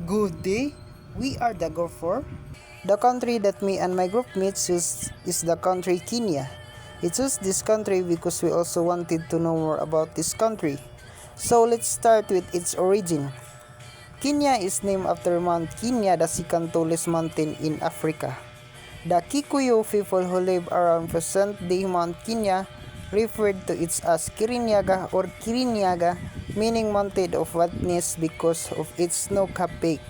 Good day. We are the group 4. The country that me and my group mates choose is the country Kenya. We chose this country because we also wanted to know more about this country. So let's start with its origin. Kenya is named after Mount Kenya, the second tallest mountain in Africa. The Kikuyu people who live around present-day Mount Kenya referred to it as Kirinyaga or Kirinyaga, meaning mountain of wetness because of its snow-capped peak.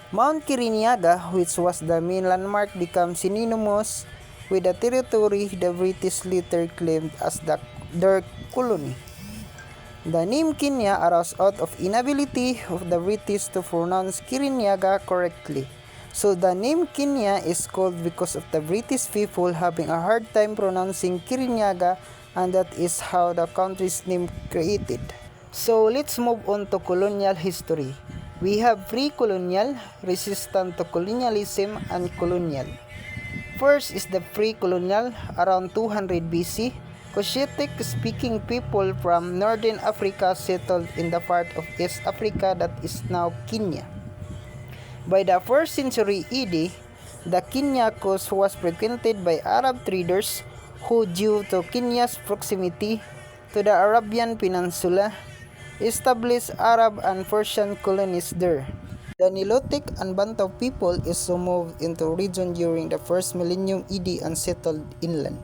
Mount Kirinyaga, which was the main landmark, became synonymous with the territory the British later claimed as their colony. The name Kenya arose out of inability of the British to pronounce Kirinyaga correctly. So the name Kenya is called because of the British people having a hard time pronouncing Kirinyaga, and that is how the country's name created. So let's move on to colonial history. We have pre-colonial, resistant to colonialism, and colonial. First is the pre-colonial, around 200 BC. Cushitic-speaking people from northern Africa settled in the part of East Africa that is now Kenya. By the 1st century AD, the Kenya coast was frequented by Arab traders who, due to Kenya's proximity to the Arabian Peninsula, established Arab and Persian colonies there. The Nilotic and Bantu people also moved into the region during the first millennium AD and settled inland.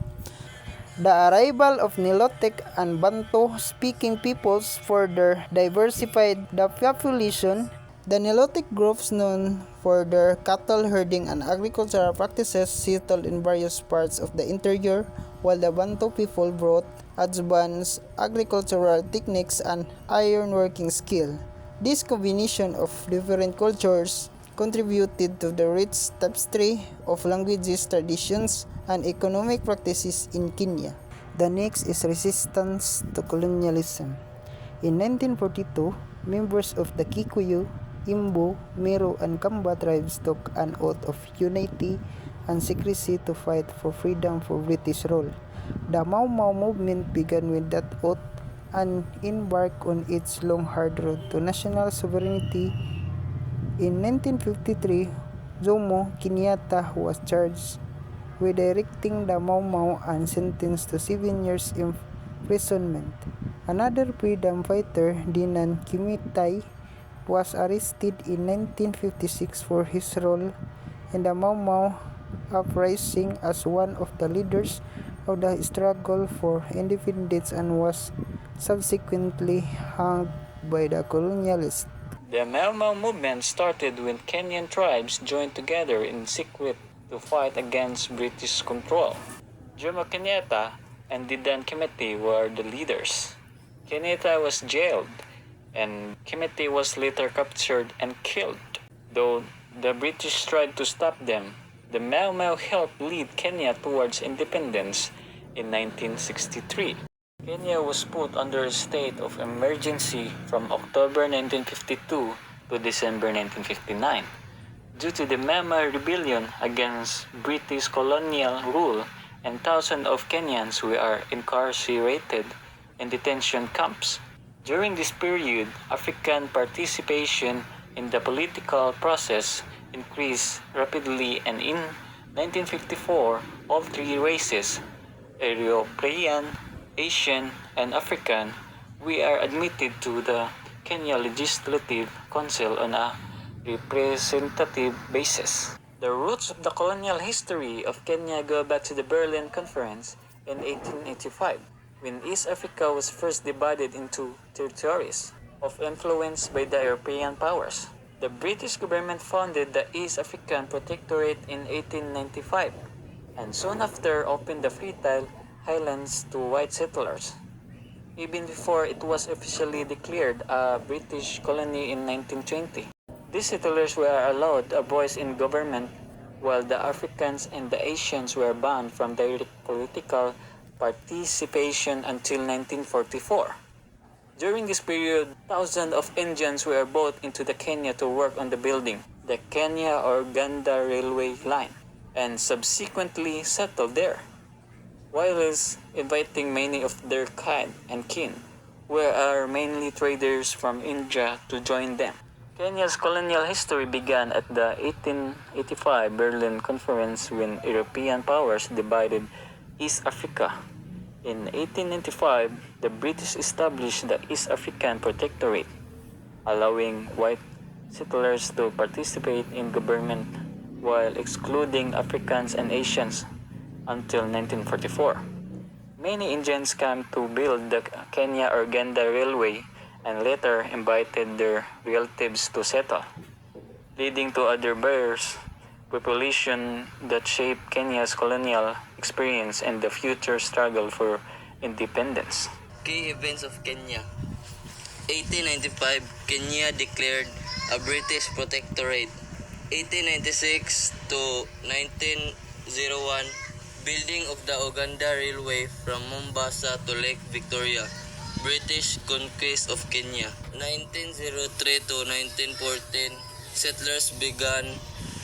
The arrival of Nilotic and Bantu-speaking peoples further diversified the population. The Nilotic groups, known for their cattle herding and agricultural practices, settled in various parts of the interior, while the Bantu people brought advanced agricultural techniques and ironworking skill. This combination of different cultures contributed to the rich tapestry of languages, traditions, and economic practices in Kenya. The next is resistance to colonialism. In 1942, members of the Kikuyu, Imbo, Meru, and Kamba tribes took an oath of unity and secrecy to fight for freedom for British rule. The Mau Mau movement began with that oath and embarked on its long hard road to national sovereignty. In 1953, Jomo Kenyatta was charged with directing the Mau Mau and sentenced to 7 years imprisonment. Another freedom fighter, Dinan Kimutai, was arrested in 1956 for his role in the Mau Mau uprising as one of the leaders of the struggle for independence and was subsequently hanged by the colonialists. The Mau Mau movement started when Kenyan tribes joined together in secret to fight against British control. Jomo Kenyatta and Didan Kimutai were the leaders. Kenyatta was jailed, and Kimutai was later captured and killed. Though the British tried to stop them, the Mau Mau helped lead Kenya towards independence in 1963. Kenya was put under a state of emergency from October 1952 to December 1959 due to the Mau Mau rebellion against British colonial rule, and thousands of Kenyans were incarcerated in detention camps. During this period, African participation in the political process increased rapidly, and in 1954, all three races, European, Asian, and African, were admitted to the Kenya Legislative Council on a representative basis. The roots of the colonial history of Kenya go back to the Berlin Conference in 1885, when East Africa was first divided into territories of influence by the European powers. The British government founded the East African Protectorate in 1895, and soon after opened the fertile highlands to white settlers, even before it was officially declared a British colony in 1920. These settlers were allowed a voice in government, while the Africans and the Asians were banned from direct political participation until 1944. During this period, thousands of Indians were brought into the Kenya to work on the building the Kenya-Uganda railway line, and subsequently settled there, whilst inviting many of their kind and kin, who are mainly traders from India, to join them. Kenya's colonial history began at the 1885 Berlin Conference when European powers divided East Africa. In 1895, the British established the East African Protectorate, allowing white settlers to participate in government while excluding Africans and Asians until 1944. Many Indians came to build the Kenya-Uganda Railway and later invited their relatives to settle, leading to other barriers population that shaped Kenya's colonial experience and the future struggle for independence. Key events of Kenya. 1895, Kenya declared a British protectorate. 1896 to 1901, building of the Uganda Railway from Mombasa to Lake Victoria. British conquest of Kenya. 1903 to 1914, settlers began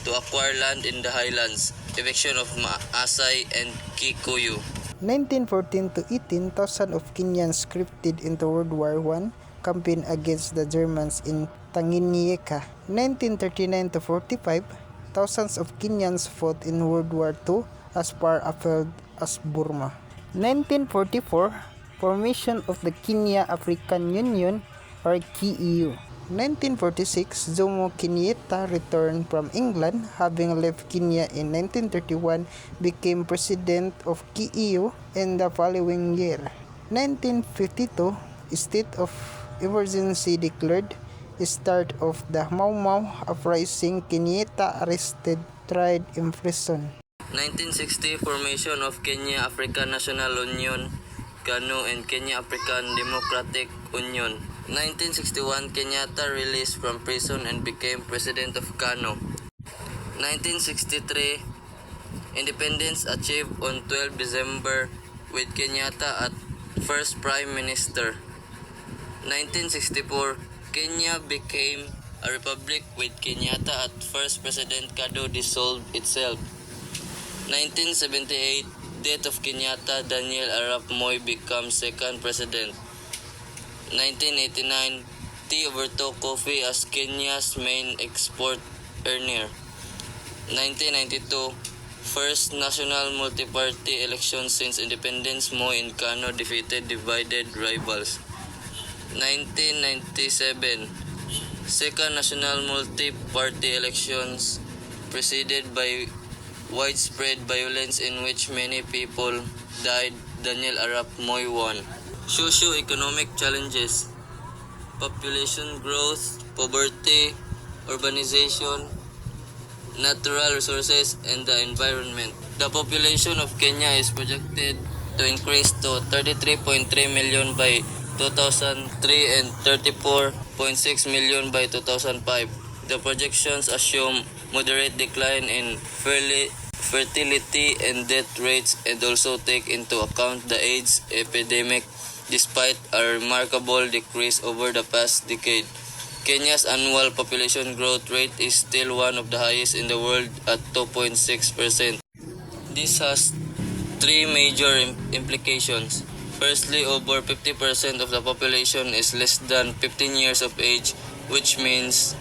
to acquire land in the highlands. Eviction of Maasai and Kikuyu. 1914 to 18, thousands of Kenyans scripted into World War I campaign against the Germans in Tanganyika. 1939 to 45, thousands of Kenyans fought in World War II as far afield as Burma. 1944, formation of the Kenya African Union or KEU. 1946, Jomo Kenyatta returned from England, having left Kenya in 1931, became president of KEU in the following year. 1952, state of emergency declared, start of the Mau Mau uprising, Kenyatta arrested, tried, imprisoned. 1960, formation of Kenya African National Union, KANU, and Kenya African Democratic Union. 1961, Kenyatta released from prison and became president of KANU. 1963, independence achieved on 12 December with Kenyatta at first prime minister. 1964, Kenya became a republic with Kenyatta at first. President Kado dissolved itself. 1978, death of Kenyatta, Daniel Arap Moi becomes second president. 1989, tea overtook coffee as Kenya's main export earner. 1992, first national multi-party election since independence. Moi and Kano defeated divided rivals. 1997, second national multi-party elections preceded by widespread violence in which many people died. Daniel Arap Moi won. Socio-economic challenges: population growth, poverty, urbanization, natural resources, and the environment. The population of Kenya is projected to increase to 33.3 million by 2003 and 34.6 million by 2005. The projections assume moderate decline in fertility and death rates and also take into account the AIDS epidemic. Despite a remarkable decrease over the past decade, Kenya's annual population growth rate is still one of the highest in the world at 2.6%. This has three major implications. Firstly, over 50% of the population is less than 15 years of age, which means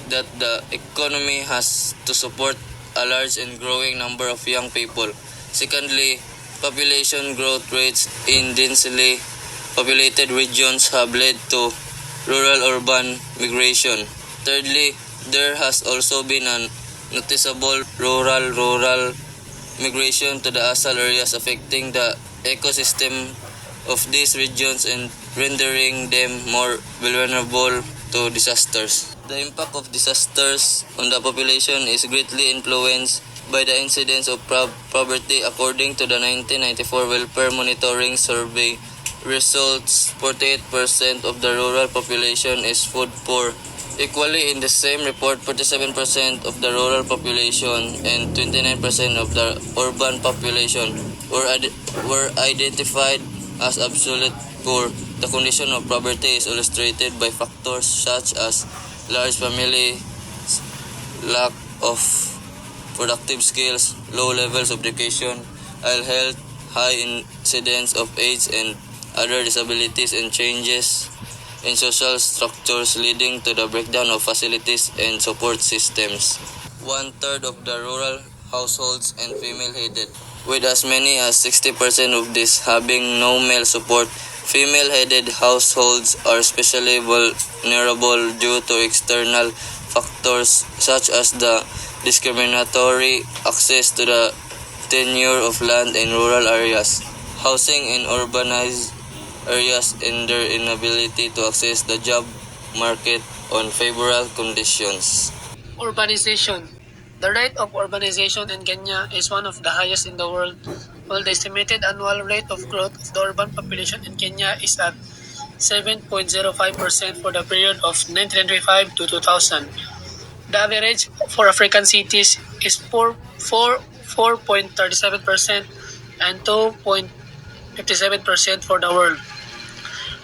that the economy has to support a large and growing number of young people. Secondly, population growth rates in densely populated regions have led to rural-urban migration. Thirdly, there has also been a noticeable rural migration to the ASAL areas, affecting the ecosystem of these regions and rendering them more vulnerable to disasters. The impact of disasters on the population is greatly influenced by the incidence of poverty. According to the 1994 Welfare Monitoring Survey results, 48% of the rural population is food poor. Equally, in the same report, 47% of the rural population and 29% of the urban population were identified as absolute poor. The condition of poverty is illustrated by factors such as large families, lack of productive skills, low levels of education, ill health, high incidence of AIDS and other disabilities, and changes in social structures, leading to the breakdown of facilities and support systems. One-third of the rural households and female-headed, with as many as 60% of these having no male support. Female-headed households are especially vulnerable due to external factors such as the discriminatory access to the tenure of land in rural areas, housing in urbanized areas, and their inability to access the job market on favorable conditions. Urbanization. The rate of urbanization in Kenya is one of the highest in the world, while the estimated annual rate of growth of the urban population in Kenya is at 7.05% for the period of 1995 to 2000. The average for African cities is 4.37% and 2.57% for the world.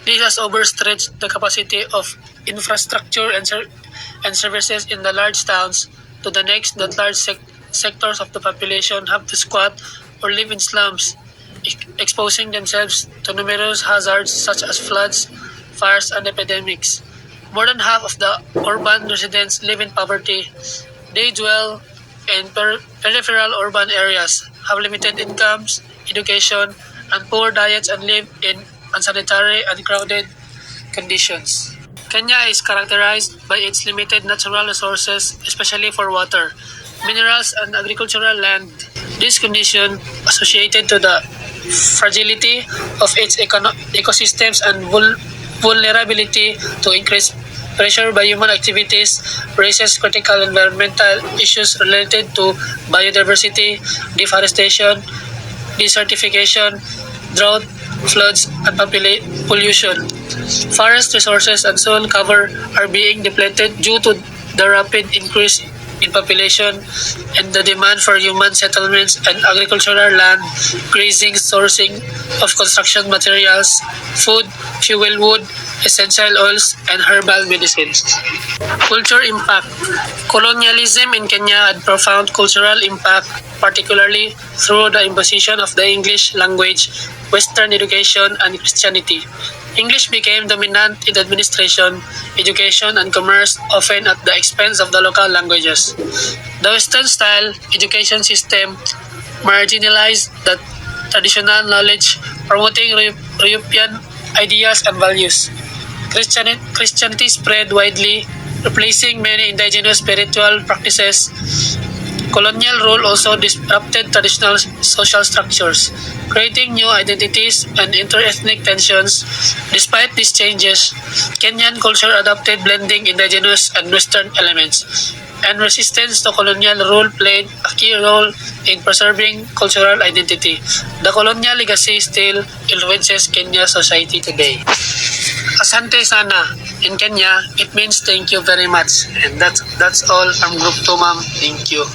This has overstretched the capacity of infrastructure and services in the large towns to the next that large sectors of the population have to squat or live in slums, exposing themselves to numerous hazards such as floods, fires, and epidemics. More than half of the urban residents live in poverty. They dwell in peripheral urban areas, have limited incomes, education, and poor diets, and live in unsanitary and crowded conditions. Kenya is characterized by its limited natural resources, especially for water, minerals, and agricultural land. This condition, associated to the fragility of its ecosystems and vulnerability to increased pressure by human activities, raises critical environmental issues related to biodiversity, deforestation, desertification, drought, floods, and pollution. Forest resources and soil cover are being depleted due to the rapid increase in population and the demand for human settlements and agricultural land, grazing, sourcing of construction materials, food, fuel wood, essential oils, and herbal medicines. Culture impact. Colonialism in Kenya had profound cultural impact, particularly through the imposition of the English language, Western education, and Christianity. English became dominant in administration, education, and commerce, often at the expense of the local languages. The Western-style education system marginalized the traditional knowledge, promoting European ideas and values. Christianity spread widely, replacing many indigenous spiritual practices. Colonial rule also disrupted traditional social structures, creating new identities and inter-ethnic tensions. Despite these changes, Kenyan culture adopted blending indigenous and Western elements, and resistance to colonial rule played a key role in preserving cultural identity. The colonial legacy still influences Kenya's society today. Asante sana. In Kenya, it means thank you very much. And that's all from Group 2, ma'am. Thank you.